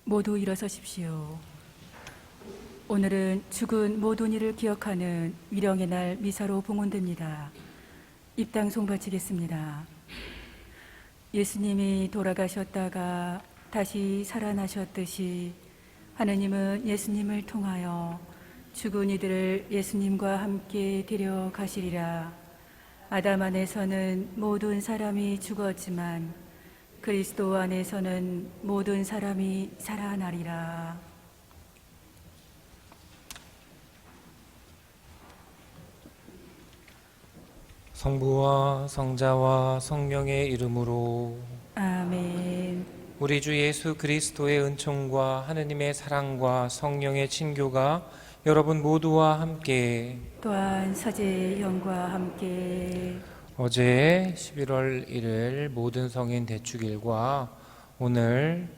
모두 일어서십시오. 오늘은 죽은 모든 이를 기억하는 위령의 날 미사로 봉헌됩니다. 입당송 바치겠습니다. 예수님이 돌아가셨다가 다시 살아나셨듯이 하느님은 예수님을 통하여 죽은 이들을 예수님과 함께 데려가시리라. 아담 안에서는 모든 사람이 죽었지만 그리스도 안에서는 모든 사람이 살아나리라. 성부와 성자와 성령의 이름으로 아멘. 우리 주 예수 그리스도의 은총과 하느님의 사랑과 성령의 친교가 여러분 모두와 함께 또한 사제의 영과 함께 어제 11월 1일 모든 성인 대축일과 오늘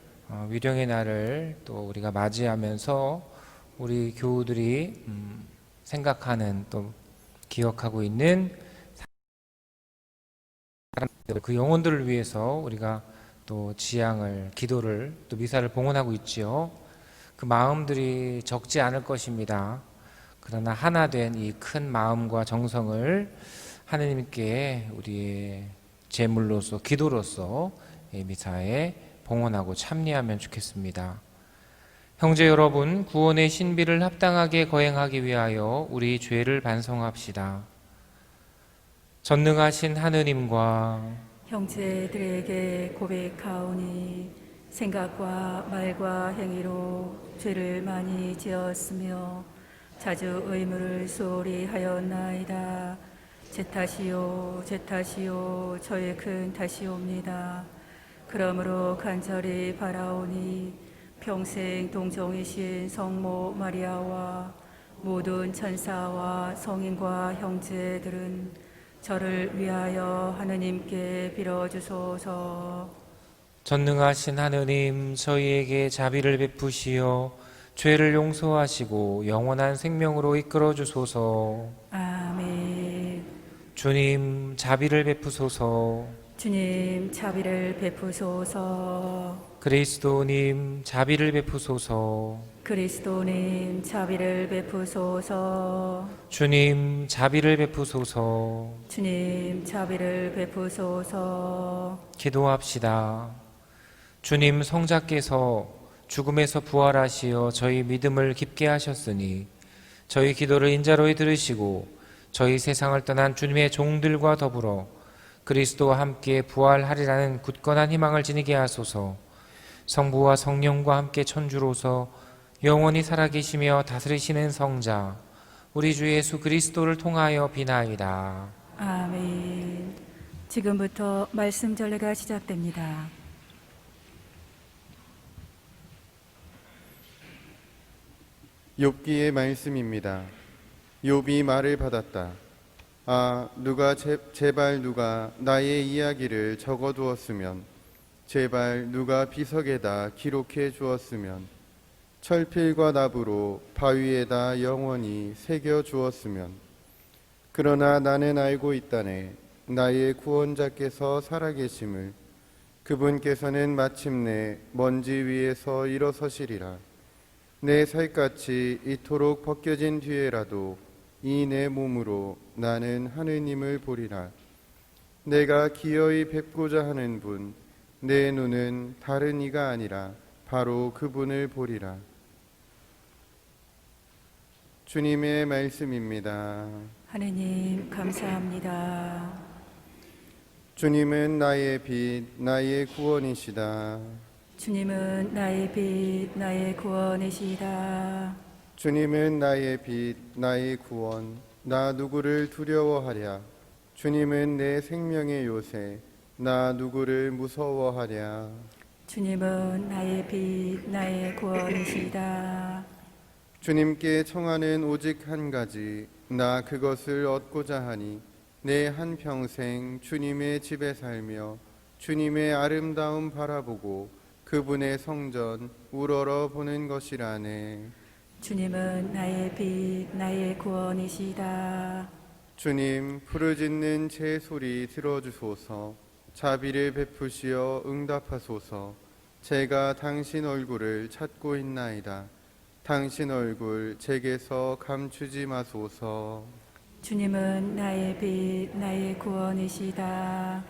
위령의 날을 또 우리가 맞이하면서 우리 교우들이 생각하는 또 기억하고 있는 그 영혼들을 위해서 우리가 또 지향을 기도를 또 미사를 봉헌하고 있지요. 그 마음들이 적지 않을 것입니다. 그러나 하나 된 이 큰 마음과 정성을 하느님께 우리의 제물로서 기도로서 이 미사에 봉헌하고 참여하면 좋겠습니다. 형제 여러분, 구원의 신비를 합당하게 거행하기 위하여 우리 죄를 반성합시다. 전능하신 하느님과 형제들에게 고백하오니 생각과 말과 행위로 죄를 많이 지었으며 자주 의무를 소홀히 하였나이다. 제 탓이요 제 탓이요 저의 큰 탓이옵니다. 그러므로 간절히 바라오니 평생 동정이신 성모 마리아와 모든 천사와 성인과 형제들은 저를 위하여 하느님께 빌어주소서. 전능하신 하느님, 저희에게 자비를 베푸시어 죄를 용서하시고 영원한 생명으로 이끌어 주소서. 아멘. 주님, 자비를 베푸소서. 주님 자비를 베푸소서. 그리스도님, 자비를 베푸소서. 그리스도님 자비를 베푸소서. 주님, 자비를 베푸소서. 주님 자비를 베푸소서. 기도합시다. 주님, 성자께서 죽음에서 부활하시어 저희 믿음을 깊게 하셨으니 저희 기도를 인자로이 들으시고 저희 세상을 떠난 주님의 종들과 더불어 그리스도와 함께 부활하리라는 굳건한 희망을 지니게 하소서. 성부와 성령과 함께 천주로서 영원히 살아계시며 다스리시는 성자 우리 주 예수 그리스도를 통하여 비나이다. 아멘. 지금부터 말씀 전례가 시작됩니다. 욥기의 말씀입니다. 욥이 말을 받았다. 제발 누가 나의 이야기를 적어두었으면, 제발 누가 비석에다 기록해 주었으면, 철필과 납으로 바위에다 영원히 새겨 주었으면. 그러나 나는 알고 있다네. 나의 구원자께서 살아계심을. 그분께서는 마침내 먼지 위에서 일어서시리라. 내 살갗이 이토록 벗겨진 뒤에라도 이 내 몸으로 나는 하느님을 보리라. 내가 기어이 뵙고자 하는 분, 내 눈은 다른 이가 아니라 바로 그분을 보리라. 주님의 말씀입니다. 하느님 감사합니다. 주님은 나의 빛, 나의 구원이시다. 주님은 나의 빛, 나의 구원이시다. 주님은 나의 빛, 나의 구원, 나 누구를 두려워하랴. 주님은 내 생명의 요새, 나 누구를 무서워하랴. 주님은 나의 빛, 나의 구원이시다. 주님께 청하는 오직 한 가지, 나 그것을 얻고자 하니 내 한평생 주님의 집에 살며 주님의 아름다움 바라보고 그분의 성전 우러러 보는 것이라네. 주님은 나의 빛, 나의 구원이시다. 주님, 부르짖는 제 소리 들어주소서. 자비를 베푸시어 응답하소서. 제가 당신 얼굴을 찾고 있나이다. 당신 얼굴 제게서 감추지 마소서. 주님은 나의 빛, 나의 구원이시다.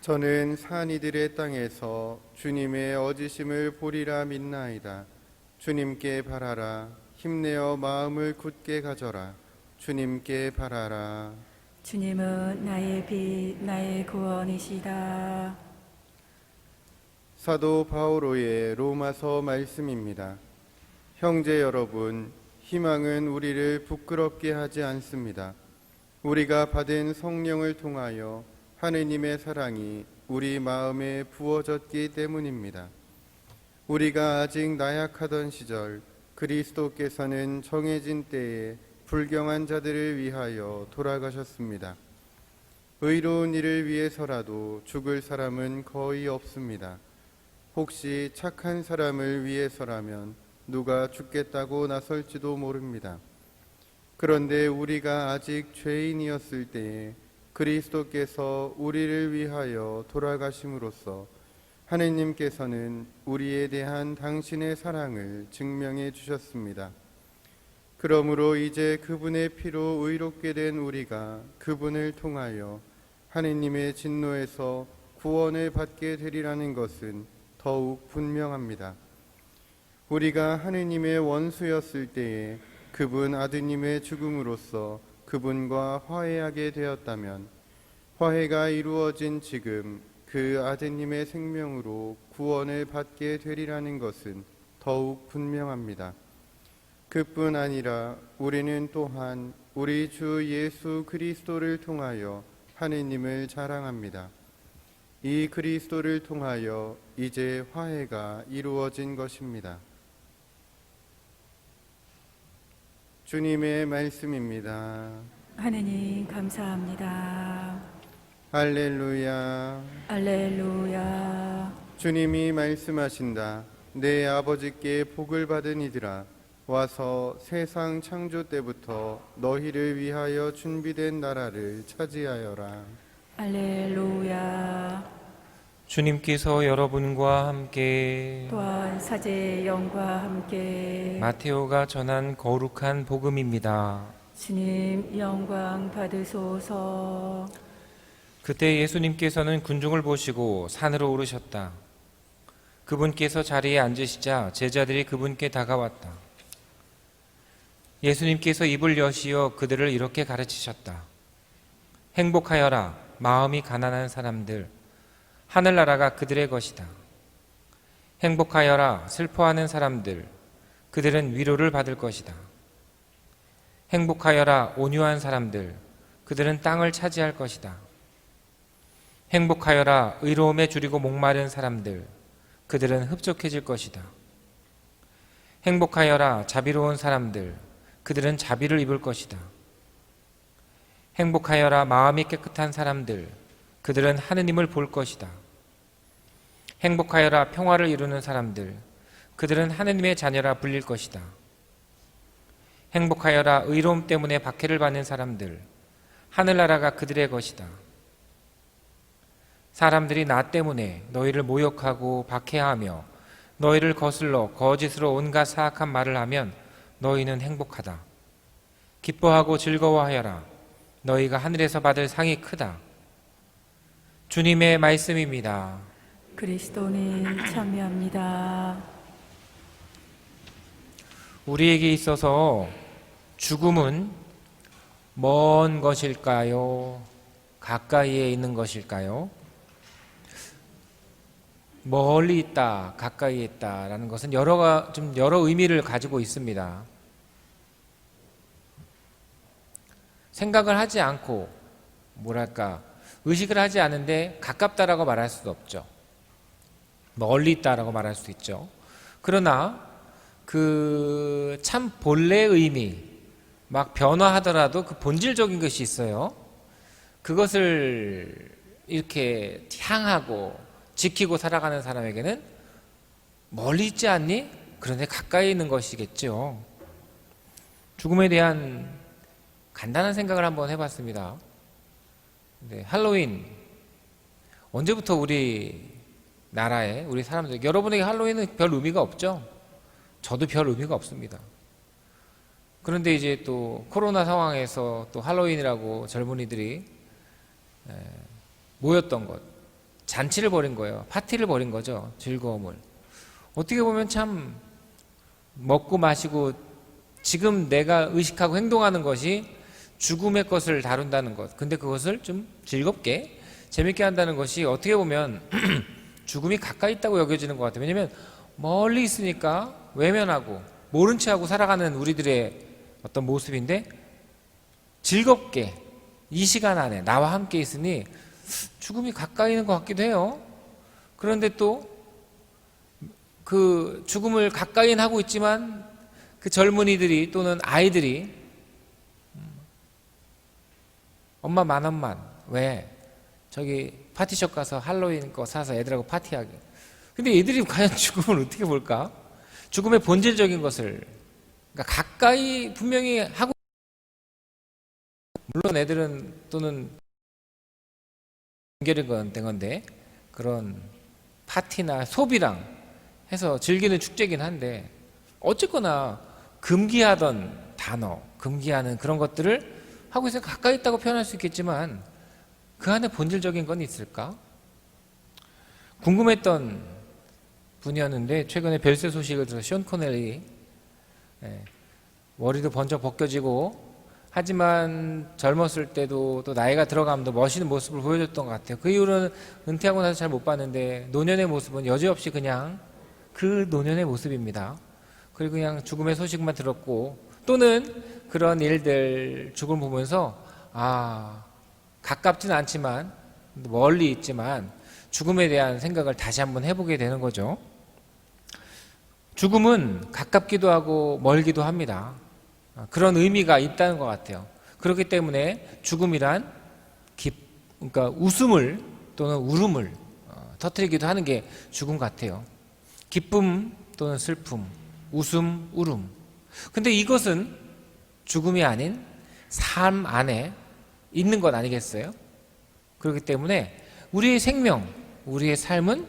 저는 산이들의 땅에서 주님의 어지심을 보리라 믿나이다. 주님께 바라라. 힘내어 마음을 굳게 가져라. 주님께 바라라. 주님은 나의 빛, 나의 구원이시다. 사도 바오로의 로마서 말씀입니다. 형제 여러분, 희망은 우리를 부끄럽게 하지 않습니다. 우리가 받은 성령을 통하여 하느님의 사랑이 우리 마음에 부어졌기 때문입니다. 우리가 아직 나약하던 시절 그리스도께서는 정해진 때에 불경한 자들을 위하여 돌아가셨습니다. 의로운 일을 위해서라도 죽을 사람은 거의 없습니다. 혹시 착한 사람을 위해서라면 누가 죽겠다고 나설지도 모릅니다. 그런데 우리가 아직 죄인이었을 때에 그리스도께서 우리를 위하여 돌아가심으로써 하느님께서는 우리에 대한 당신의 사랑을 증명해 주셨습니다. 그러므로 이제 그분의 피로 의롭게 된 우리가 그분을 통하여 하느님의 진노에서 구원을 받게 되리라는 것은 더욱 분명합니다. 우리가 하느님의 원수였을 때에 그분 아드님의 죽음으로써 그분과 화해하게 되었다면 화해가 이루어진 지금 그 아드님의 생명으로 구원을 받게 되리라는 것은 더욱 분명합니다. 그뿐 아니라 우리는 또한 우리 주 예수 그리스도를 통하여 하느님을 자랑합니다. 이 그리스도를 통하여 이제 화해가 이루어진 것입니다. 주님의 말씀입니다. 하느님 감사합니다. 할렐루야. 알렐루야. 주님이 말씀하신다. 내 아버지께 복을 받은 이들아, 와서 세상 창조 때부터 너희를 위하여 준비된 나라를 차지하여라. 알렐루야. 주님께서 여러분과 함께 또한 사제의 영과 함께 마테오가 전한 거룩한 복음입니다. 주님 영광 받으소서. 그때 예수님께서는 군중을 보시고 산으로 오르셨다. 그분께서 자리에 앉으시자 제자들이 그분께 다가왔다. 예수님께서 입을 여시어 그들을 이렇게 가르치셨다. 행복하여라, 마음이 가난한 사람들, 하늘나라가 그들의 것이다. 행복하여라, 슬퍼하는 사람들, 그들은 위로를 받을 것이다. 행복하여라, 온유한 사람들, 그들은 땅을 차지할 것이다. 행복하여라, 의로움에 줄이고 목마른 사람들, 그들은 흡족해질 것이다. 행복하여라, 자비로운 사람들, 그들은 자비를 입을 것이다. 행복하여라, 마음이 깨끗한 사람들, 그들은 하느님을 볼 것이다. 행복하여라, 평화를 이루는 사람들, 그들은 하느님의 자녀라 불릴 것이다. 행복하여라, 의로움 때문에 박해를 받는 사람들, 하늘나라가 그들의 것이다. 사람들이 나 때문에 너희를 모욕하고 박해하며 너희를 거슬러 거짓으로 온갖 사악한 말을 하면 너희는 행복하다. 기뻐하고 즐거워하여라. 너희가 하늘에서 받을 상이 크다. 주님의 말씀입니다. 그리스도님 참여합니다. 우리에게 있어서 죽음은 먼 것일까요? 가까이에 있는 것일까요? 멀리 있다, 가까이에 있다라는 것은 여러 의미를 가지고 있습니다. 생각을 하지 않고 의식을 하지 않은데 가깝다라고 말할 수도 없죠. 멀리 있다라고 말할 수 있죠. 그러나 그 참 본래의 의미, 막 변화하더라도 그 본질적인 것이 있어요. 그것을 이렇게 향하고 지키고 살아가는 사람에게는 멀리 있지 않니? 그런데 가까이 있는 것이겠죠. 죽음에 대한 간단한 생각을 한번 해봤습니다. 할로윈 언제부터 우리 나라에 우리 사람들, 여러분에게 할로윈은 별 의미가 없죠? 저도 별 의미가 없습니다. 그런데 이제 또 코로나 상황에서 또 할로윈이라고 젊은이들이 모였던 것, 잔치를 벌인 거예요. 파티를 벌인 거죠. 즐거움을. 어떻게 보면 참 먹고 마시고 지금 내가 의식하고 행동하는 것이 죽음의 것을 다룬다는 것. 근데 그것을 좀 즐겁게 재밌게 한다는 것이 어떻게 보면 죽음이 가까이 있다고 여겨지는 것 같아요. 왜냐하면 멀리 있으니까 외면하고 모른 채하고 살아가는 우리들의 어떤 모습인데, 즐겁게 이 시간 안에 나와 함께 있으니 죽음이 가까이 있는 것 같기도 해요. 그런데 또 그 죽음을 가까이는 하고 있지만 그 젊은이들이 또는 아이들이 엄마 10,000원만 왜 저기 파티숍 가서 할로윈 거 사서 애들하고 파티하게. 근데 애들이 과연 죽음을 어떻게 볼까? 죽음의 본질적인 것을, 그러니까 가까이 분명히 하고, 물론 애들은 또는 연결이 된 건데 그런 파티나 소비랑 해서 즐기는 축제긴 한데, 어쨌거나 금기하던 단어, 금기하는 그런 것들을 하고 있어서 가까이 있다고 표현할 수 있겠지만 그 안에 본질적인 건 있을까? 궁금했던 분이었는데 최근에 별세 소식을 들어서 션 코넬이 머리도 번쩍 벗겨지고, 하지만 젊었을 때도 또 나이가 들어가면 멋있는 모습을 보여줬던 것 같아요. 그 이후로는 은퇴하고 나서 잘 못 봤는데 노년의 모습은 여지없이 그냥 그 노년의 모습입니다. 그리고 그냥 죽음의 소식만 들었고, 또는 그런 일들, 죽음을 보면서 가깝진 않지만 멀리 있지만 죽음에 대한 생각을 다시 한번 해보게 되는 거죠. 죽음은 가깝기도 하고 멀기도 합니다. 그런 의미가 있다는 것 같아요. 그렇기 때문에 죽음이란 그러니까 웃음을 또는 울음을 터뜨리기도 하는 게 죽음 같아요. 기쁨 또는 슬픔, 웃음, 울음. 근데 이것은 죽음이 아닌 삶 안에 있는 것 아니겠어요? 그렇기 때문에 우리의 생명, 우리의 삶은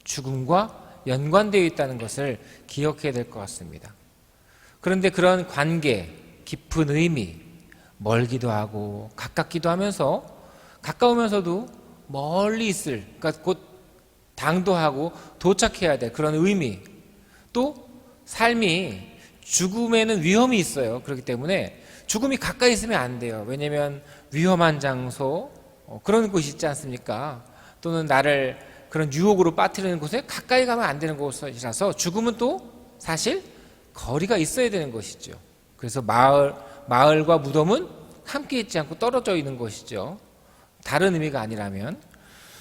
죽음과 연관되어 있다는 것을 기억해야 될 것 같습니다. 그런데 그런 관계, 깊은 의미, 멀기도 하고 가깝기도 하면서, 가까우면서도 멀리 있을, 그러니까 곧 당도하고 도착해야 될 그런 의미, 또 삶이 죽음에는 위험이 있어요. 그렇기 때문에 죽음이 가까이 있으면 안 돼요. 왜냐하면 위험한 장소, 그런 곳이 있지 않습니까? 또는 나를 그런 유혹으로 빠뜨리는 곳에 가까이 가면 안 되는 곳이라서 죽음은 또 사실 거리가 있어야 되는 것이죠. 그래서 마을과 무덤은 함께 있지 않고 떨어져 있는 것이죠. 다른 의미가 아니라면.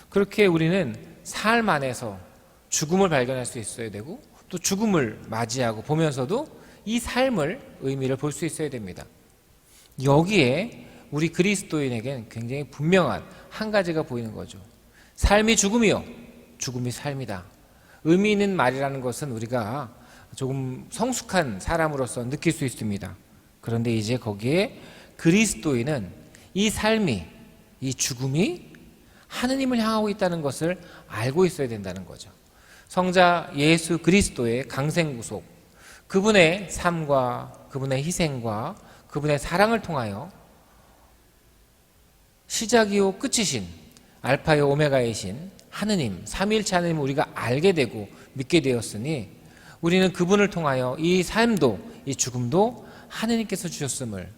그렇게 우리는 삶 안에서 죽음을 발견할 수 있어야 되고, 또 죽음을 맞이하고 보면서도 이 삶을 의미를 볼 수 있어야 됩니다. 여기에 우리 그리스도인에게는 굉장히 분명한 한 가지가 보이는 거죠. 삶이 죽음이요, 죽음이 삶이다. 의미 있는 말이라는 것은 우리가 조금 성숙한 사람으로서 느낄 수 있습니다. 그런데 이제 거기에 그리스도인은 이 삶이, 이 죽음이 하느님을 향하고 있다는 것을 알고 있어야 된다는 거죠. 성자 예수 그리스도의 강생구속, 그분의 삶과 그분의 희생과 그분의 사랑을 통하여 시작이요 끝이신, 알파요 오메가이신 하느님, 삼위일체 하느님을 우리가 알게 되고 믿게 되었으니 우리는 그분을 통하여 이 삶도 이 죽음도 하느님께서 주셨음을,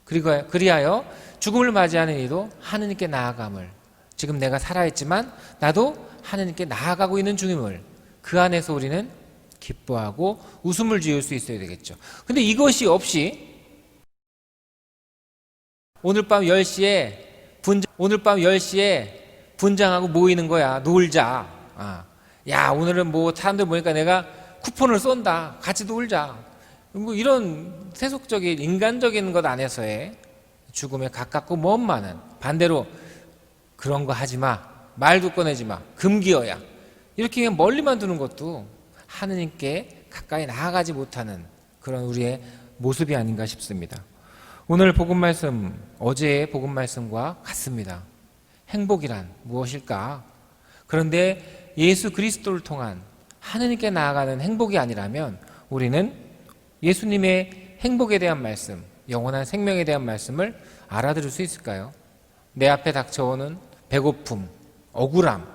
그리고 그리하여 죽음을 맞이하는 이도 하느님께 나아감을, 지금 내가 살아있지만 나도 하느님께 나아가고 있는 중임을, 그 안에서 우리는 기뻐하고 웃음을 지을 수 있어야 되겠죠. 근데 이것이 없이 오늘 밤 10시에 분장하고 모이는 거야. 놀자. 야, 오늘은 뭐 사람들 보니까 내가 쿠폰을 쏜다. 같이 놀자. 뭐 이런 세속적인 인간적인 것 안에서의 죽음에 가깝고 먼 많은, 반대로 그런 거 하지 마, 말도 꺼내지 마, 금기어야, 이렇게 그냥 멀리만 두는 것도 하느님께 가까이 나아가지 못하는 그런 우리의 모습이 아닌가 싶습니다. 오늘 복음 말씀, 어제의 복음 말씀과 같습니다. 행복이란 무엇일까? 그런데 예수 그리스도를 통한 하느님께 나아가는 행복이 아니라면 우리는 예수님의 행복에 대한 말씀, 영원한 생명에 대한 말씀을 알아들을 수 있을까요? 내 앞에 닥쳐오는 배고픔, 억울함,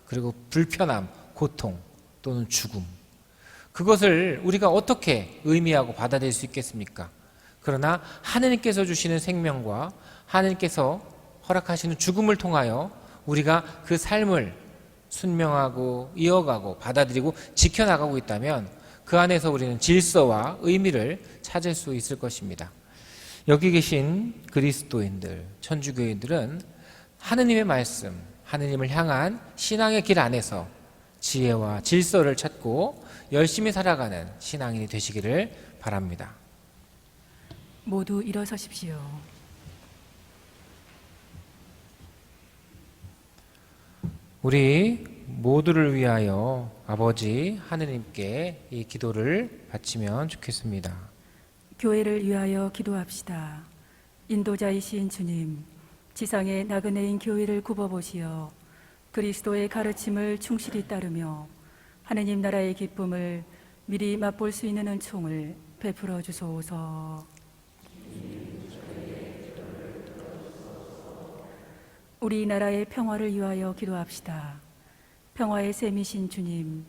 그리고 불편함, 고통 또는 죽음, 그것을 우리가 어떻게 의미하고 받아들일 수 있겠습니까? 그러나 하느님께서 주시는 생명과 하느님께서 허락하시는 죽음을 통하여 우리가 그 삶을 순명하고 이어가고 받아들이고 지켜나가고 있다면 그 안에서 우리는 질서와 의미를 찾을 수 있을 것입니다. 여기 계신 그리스도인들, 천주교인들은 하느님의 말씀, 하느님을 향한 신앙의 길 안에서 지혜와 질서를 찾고 열심히 살아가는 신앙인이 되시기를 바랍니다. 모두 일어서십시오. 우리 모두를 위하여 아버지 하느님께 이 기도를 바치면 좋겠습니다. 교회를 위하여 기도합시다. 인도자이신 주님, 지상의 나그네인 교회를 굽어보시어 그리스도의 가르침을 충실히 따르며 하느님 나라의 기쁨을 미리 맛볼 수 있는 은총을 베풀어 주소서. 우리나라의 평화를 위하여 기도합시다. 평화의 셈이신 주님,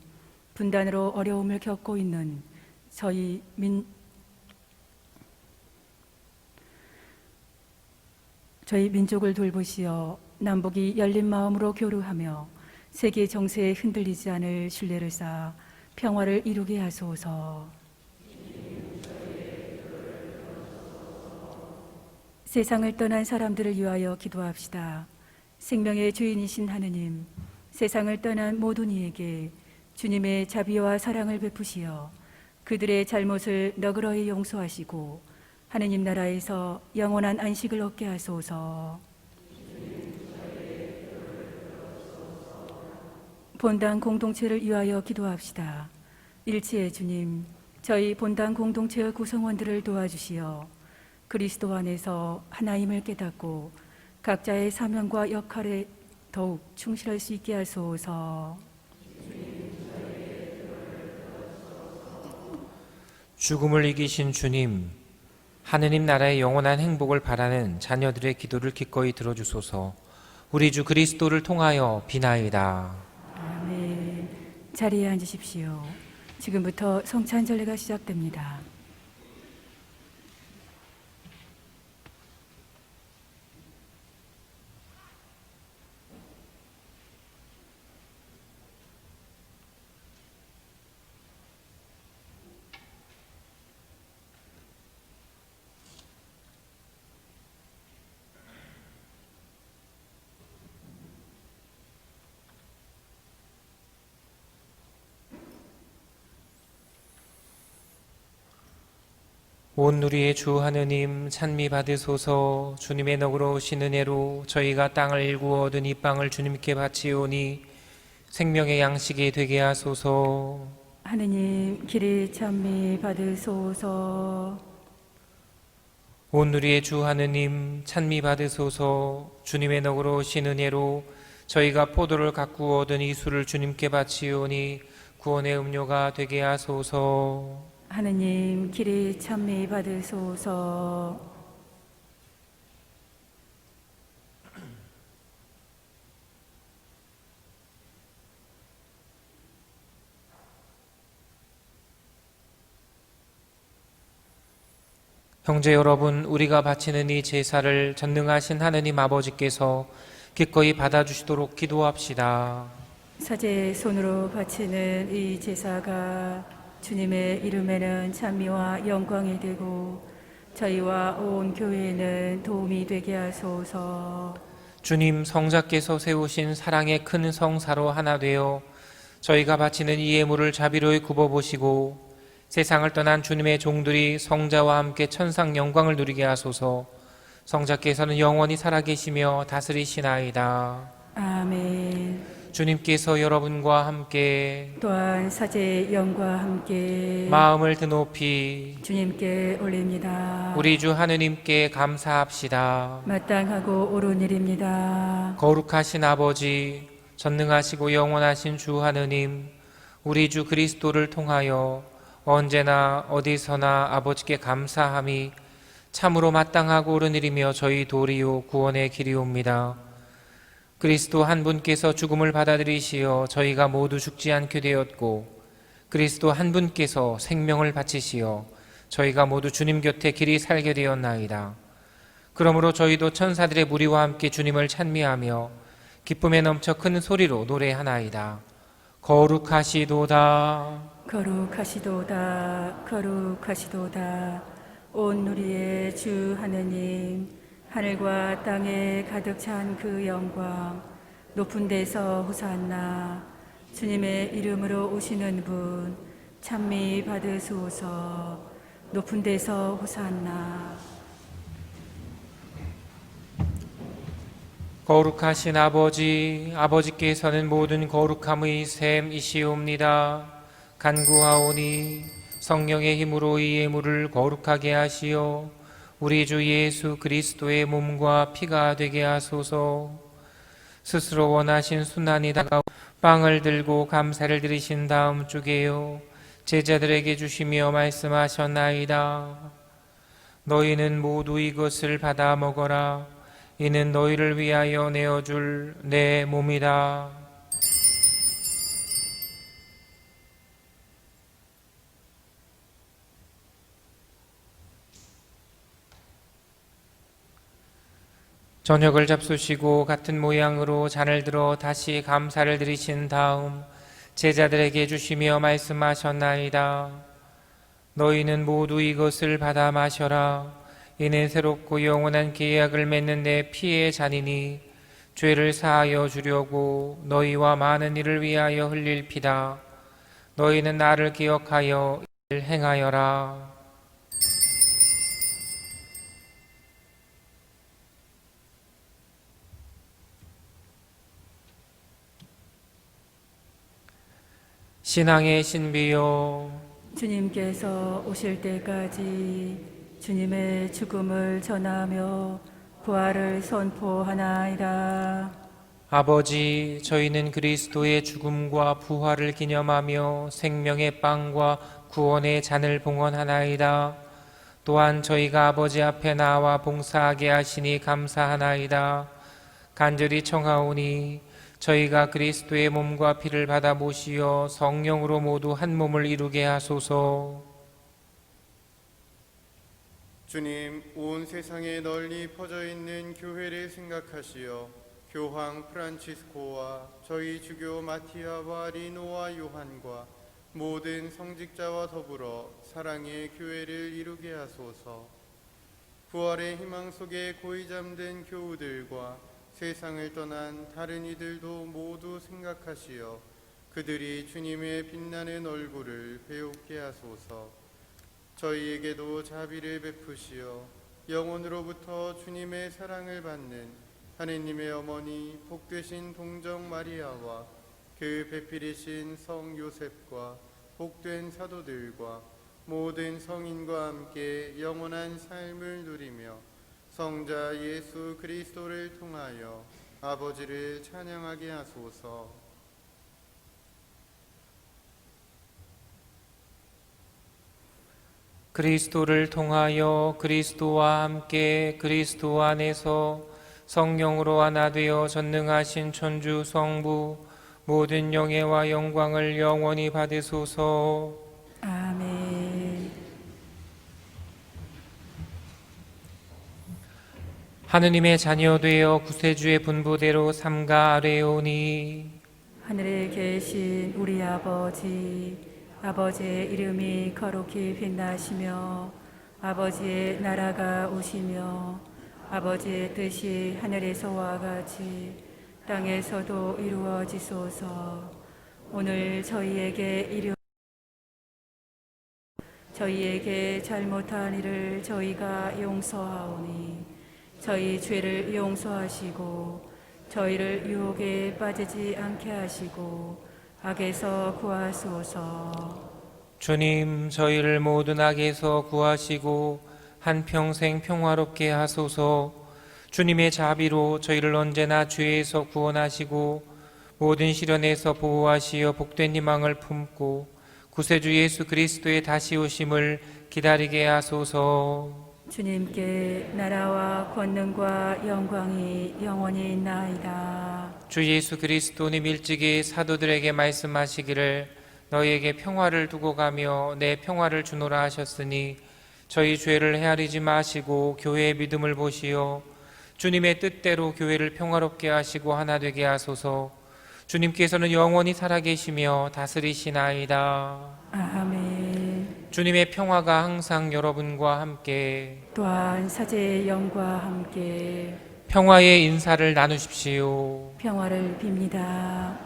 분단으로 어려움을 겪고 있는 저희 민족을 돌보시어 남북이 열린 마음으로 교류하며 세계 정세에 흔들리지 않을 신뢰를 쌓아 평화를 이루게 하소서. 세상을 떠난 사람들을 위하여 기도합시다. 생명의 주인이신 하느님, 세상을 떠난 모든 이에게 주님의 자비와 사랑을 베푸시어 그들의 잘못을 너그러이 용서하시고 하느님 나라에서 영원한 안식을 얻게 하소서. 본당 공동체를 위하여 기도합시다. 일치의 주님, 저희 본당 공동체의 구성원들을 도와주시어 그리스도 안에서 하나임을 깨닫고 각자의 사명과 역할에 더욱 충실할 수 있게 하소서. 죽음을 이기신 주님, 하느님 나라의 영원한 행복을 바라는 자녀들의 기도를 기꺼이 들어주소서. 우리 주 그리스도를 통하여 비나이다. 아멘. 자리에 앉으십시오. 지금부터 성찬절례가 시작됩니다. 온 누리의 주 하느님 찬미 받으소서. 주님의 너그러우신 은혜로 저희가 땅을 일구어 얻은 이 빵을 주님께 바치오니 생명의 양식이 되게 하소서. 하느님 길이 찬미 받으소서. 온 누리의 주 하느님 찬미 받으소서. 주님의 너그러우신 은혜로 저희가 포도를 가꾸어 얻은 이 술을 주님께 바치오니 구원의 음료가 되게 하소서. 하느님 길이 찬미 받으소서. 형제 여러분, 우리가 바치는 이 제사를 전능하신 하느님 아버지께서 기꺼이 받아주시도록 기도합시다. 사제의 손으로 바치는 이 제사가 주님의 이름에는 찬미와 영광이 되고 저희와 온 교회에는 도움이 되게 하소서. 주님, 성자께서 세우신 사랑의 큰 성사로 하나 되어 저희가 바치는 이 예물을 자비로이 굽어보시고 세상을 떠난 주님의 종들이 성자와 함께 천상 영광을 누리게 하소서. 성자께서는 영원히 살아계시며 다스리시나이다. 아멘. 주님께서 여러분과 함께 또한 사제의 영과 함께 마음을 드높이 주님께 올립니다. 우리 주 하느님께 감사합시다. 마땅하고 옳은 일입니다. 거룩하신 아버지, 전능하시고 영원하신 주 하느님, 우리 주 그리스도를 통하여 언제나 어디서나 아버지께 감사함이 참으로 마땅하고 옳은 일이며 저희 도리요 구원의 길이옵니다. 그리스도 한 분께서 죽음을 받아들이시어 저희가 모두 죽지 않게 되었고, 그리스도 한 분께서 생명을 바치시어 저희가 모두 주님 곁에 길이 살게 되었나이다. 그러므로 저희도 천사들의 무리와 함께 주님을 찬미하며 기쁨에 넘쳐 큰 소리로 노래하나이다. 거룩하시도다. 거룩하시도다. 거룩하시도다. 온 누리의 주 하느님, 하늘과 땅에 가득 찬 그 영광, 높은 데서 호산나. 주님의 이름으로 오시는 분 찬미 받으소서. 높은 데서 호산나. 거룩하신 아버지, 아버지께서는 모든 거룩함의 샘이시옵니다. 간구하오니 성령의 힘으로 이 예물을 거룩하게 하시어 우리 주 예수 그리스도의 몸과 피가 되게 하소서. 스스로 원하신 순환이 다가오 빵을 들고 감사를 드리신 다음 주게요 제자들에게 주시며 말씀하셨나이다. 너희는 모두 이것을 받아 먹어라. 이는 너희를 위하여 내어줄 내 몸이다. 저녁을 잡수시고 같은 모양으로 잔을 들어 다시 감사를 드리신 다음 제자들에게 주시며 말씀하셨나이다. 너희는 모두 이것을 받아 마셔라. 이는 새롭고 영원한 계약을 맺는 내 피의 잔이니 죄를 사하여 주려고 너희와 많은 이를 위하여 흘릴 피다. 너희는 나를 기억하여 이를 행하여라. 신앙의 신비요, 주님께서 오실 때까지 주님의 죽음을 전하며 부활을 선포하나이다. 아버지, 저희는 그리스도의 죽음과 부활을 기념하며 생명의 빵과 구원의 잔을 봉헌하나이다. 또한 저희가 아버지 앞에 나와 봉사하게 하시니 감사하나이다. 간절히 청하오니 저희가 그리스도의 몸과 피를 받아 모시어 성령으로 모두 한 몸을 이루게 하소서. 주님, 온 세상에 널리 퍼져 있는 교회를 생각하시어 교황 프란치스코와 저희 주교 마티아와 리노와 요한과 모든 성직자와 더불어 사랑의 교회를 이루게 하소서. 부활의 희망 속에 고이 잠든 교우들과 세상을 떠난 다른 이들도 모두 생각하시어 그들이 주님의 빛나는 얼굴을 배우게 하소서. 저희에게도 자비를 베푸시어 영혼으로부터 주님의 사랑을 받는 하느님의 어머니 복되신 동정 마리아와 그 배필이신 성 요셉과 복된 사도들과 모든 성인과 함께 영원한 삶을 누리며 성자 예수 그리스도를 통하여 아버지를 찬양하게 하소서. 그리스도를 통하여 그리스도와 함께 그리스도 안에서 성령으로 하나 되어 전능하신 천주 성부 모든 영예와 영광을 영원히 받으소서. 아멘. 하느님의 자녀 되어 구세주의 분부대로 삼가 아뢰오니 하늘에 계신 우리 아버지, 아버지의 이름이 거룩히 빛나시며 아버지의 나라가 오시며 아버지의 뜻이 하늘에서와 같이 땅에서도 이루어지소서. 오늘 저희에게 잘못한 일을 저희가 용서하오니 저희 죄를 용서하시고 저희를 유혹에 빠지지 않게 하시고 악에서 구하소서. 주님, 저희를 모든 악에서 구하시고 한평생 평화롭게 하소서. 주님의 자비로 저희를 언제나 죄에서 구원하시고 모든 시련에서 보호하시어 복된 희망을 품고 구세주 예수 그리스도의 다시 오심을 기다리게 하소서. 주님께 나라와 권능과 영광이 영원히 있나이다. 주 예수 그리스도님 일찍이 사도들에게 말씀하시기를 너희에게 평화를 두고 가며 내 평화를 주노라 하셨으니 저희 죄를 헤아리지 마시고 교회의 믿음을 보시어 주님의 뜻대로 교회를 평화롭게 하시고 하나 되게 하소서. 주님께서는 영원히 살아계시며 다스리시나이다. 아멘. 주님의 평화가 항상 여러분과 함께 또한 사제의 영과 함께 평화의 인사를 나누십시오. 평화를 빕니다.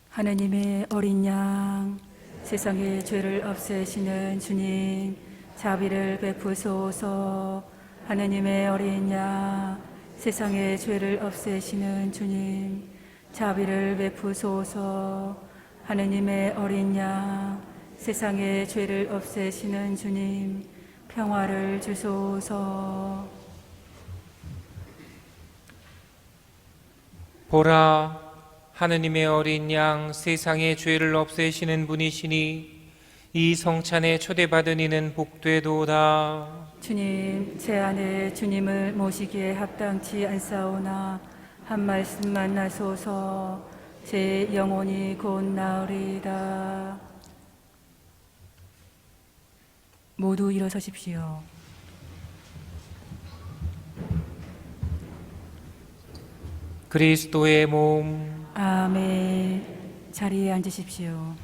하느님의 어린 양, 세상의 죄를 없애시는 주님, 자비를 베푸소서. 하느님의 어린 양, 세상의 죄를 없애시는 주님, 자비를 베푸소서. 하느님의 어린 양, 세상의 죄를 없애시는 주님, 평화를 주소서. 보라, 하느님의 어린 양 세상의 죄를 없애시는 분이시니 이 성찬에 초대받은 이는 복되도다. 주님, 제 안에 주님을 모시기에 합당치 않사오나 한 말씀만 나소서. 제 영혼이 곧 나으리이다. 모두 일어서십시오. 그리스도의 몸, 아멘. 자리에 앉으십시오.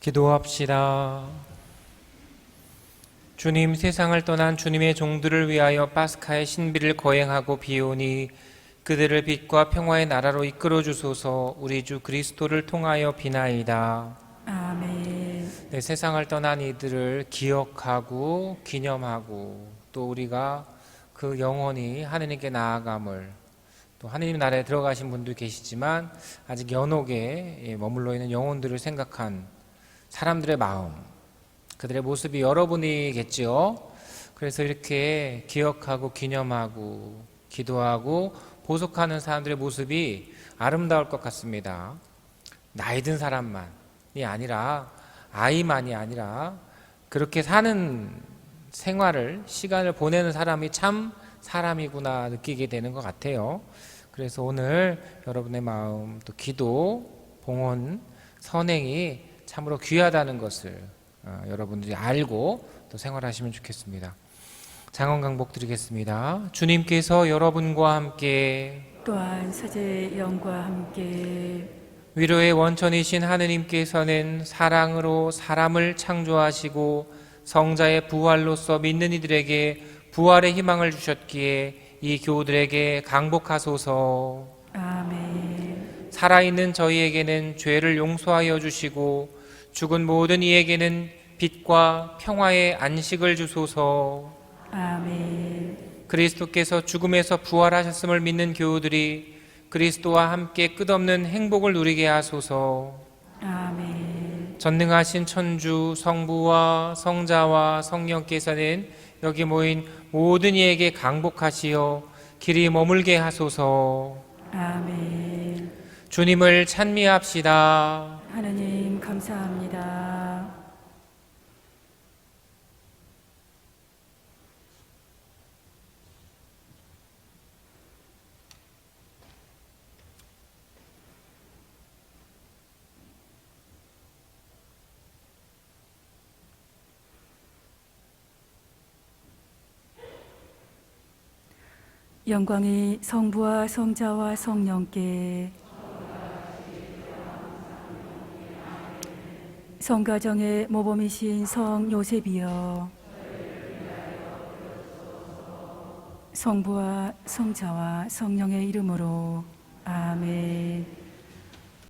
기도합시다. 주님, 세상을 떠난 주님의 종들을 위하여 파스카의 신비를 거행하고 비오니 그들을 빛과 평화의 나라로 이끌어 주소서. 우리 주 그리스도를 통하여 비나이다. 아멘. 네, 세상을 떠난 이들을 기억하고 기념하고 또 우리가 그 영혼이 하느님께 나아감을, 또 하느님 나라에 들어가신 분도 계시지만 아직 연옥에 머물러 있는 영혼들을 생각한 사람들의 마음, 그들의 모습이 여러분이겠지요. 그래서 이렇게 기억하고 기념하고 기도하고 보속하는 사람들의 모습이 아름다울 것 같습니다. 나이 든 사람만이 아니라, 아이만이 아니라 그렇게 사는 생활을, 시간을 보내는 사람이 참 사람이구나 느끼게 되는 것 같아요. 그래서 오늘 여러분의 마음, 또 기도, 봉헌, 선행이 참으로 귀하다는 것을 여러분들이 알고 또 생활하시면 좋겠습니다. 장원 강복 드리겠습니다. 주님께서 여러분과 함께, 또한 사제의 영과 함께 위로의 원천이신 하느님께서는 사랑으로 사람을 창조하시고 성자의 부활로서 믿는 이들에게 부활의 희망을 주셨기에 이 교우들에게 강복하소서. 아멘. 살아있는 저희에게는 죄를 용서하여 주시고 죽은 모든 이에게는 빛과 평화의 안식을 주소서. 아멘. 그리스도께서 죽음에서 부활하셨음을 믿는 교우들이 그리스도와 함께 끝없는 행복을 누리게 하소서. 아멘. 전능하신 천주 성부와 성자와 성령께서는 여기 모인 모든 이에게 강복하시어 길이 머물게 하소서. 아멘. 주님을 찬미합시다. 하느님 감사합니다. 영광이 성부와 성자와 성령께, 성가정의 모범이신 성 요셉이여, 성부와 성자와 성령의 이름으로 아멘.